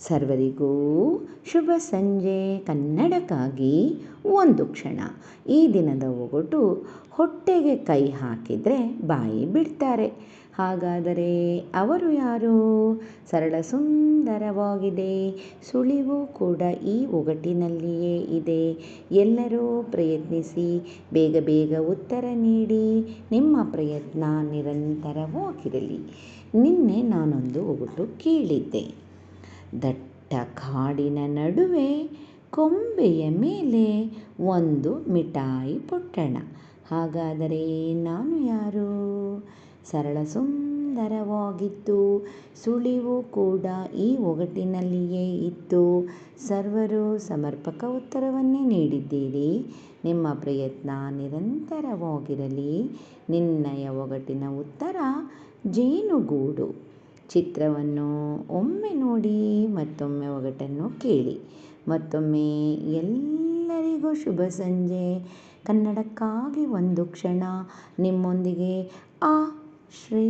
ಸರ್ವರಿಗೂ ಶುಭ ಸಂಜೆ. ಕನ್ನಡಕ್ಕಾಗಿ ಒಂದು ಕ್ಷಣ. ಈ ದಿನದ ಒಗಟು: ಹೊಟ್ಟೆಗೆ ಕೈ ಹಾಕಿದರೆ ಬಾಯಿ ಬಿಡ್ತಾರೆ. ಹಾಗಾದರೆ ಅವರು ಯಾರು? ಸರಳ ಸುಂದರವಾಗಿದೆ. ಸುಳಿವು ಕೂಡ ಈ ಒಗಟಿನಲ್ಲಿಯೇ ಇದೆ. ಎಲ್ಲರೂ ಪ್ರಯತ್ನಿಸಿ. ಬೇಗ ಬೇಗ ಉತ್ತರ ನೀಡಿ. ನಿಮ್ಮ ಪ್ರಯತ್ನ ನಿರಂತರವಾಗಿರಲಿ. ನಿನ್ನೆ ನಾನೊಂದು ಒಗಟು ಕೇಳಿದ್ದೆ. ದಟ್ಟ ಕಾಡಿನ ನಡುವೆ ಕೊಂಬೆಯ ಮೇಲೆ ಒಂದು ಮಿಠಾಯಿ ಪೊಟ್ಟಣ. ಹಾಗಾದರೆ ನಾನು ಯಾರು? ಸರಳ ಸುಂದರವಾಗಿತ್ತು. ಸುಳಿವು ಕೂಡ ಈ ಒಗಟಿನಲ್ಲಿಯೇ ಇತ್ತು. ಸರ್ವರು ಸಮರ್ಪಕ ಉತ್ತರವನ್ನೇ ನೀಡಿದ್ದೀರಿ. ನಿಮ್ಮ ಪ್ರಯತ್ನ ನಿರಂತರವಾಗಿರಲಿ. ನಿನ್ನೆಯ ಒಗಟಿನ ಉತ್ತರ ಜೇನುಗೂಡು. ಚಿತ್ರವನ್ನು ಒಮ್ಮೆ ನೋಡಿ, ಮತ್ತೊಮ್ಮೆ ಒಗಟನ್ನು ಕೇಳಿ. ಮತ್ತೊಮ್ಮೆ ಎಲ್ಲರಿಗೂ ಶುಭ ಸಂಜೆ. ಕನ್ನಡಕ್ಕಾಗಿ ಒಂದು ಕ್ಷಣ. ನಿಮ್ಮೊಂದಿಗೆ ಆ ಶ್ರೀ.